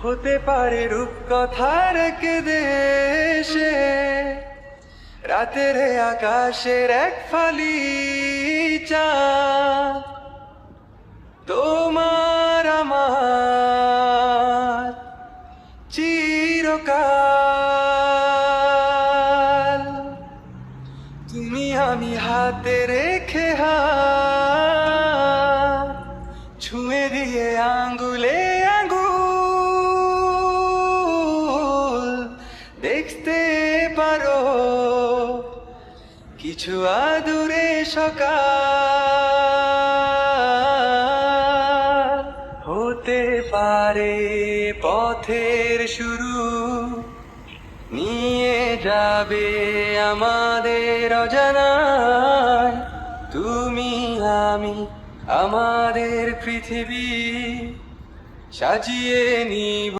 হতে পারে রূপকথার এক দেশে রাতের আকাশের এক ফালি চাঁদ, তোমার আমার চিরকাল। তুমি আমি হাতে রেখে হাত ছুঁয়ে দিয়ে আঙ্গুলে আঙ্গুল দেখতে পারো কিছু আদুরে সকাল। হতে পারে পথের শুরু, নিয়ে যাবে আমাদের অজানায়। তুমি আমি আমাদের পৃথিবী সাজিয়ে নিব।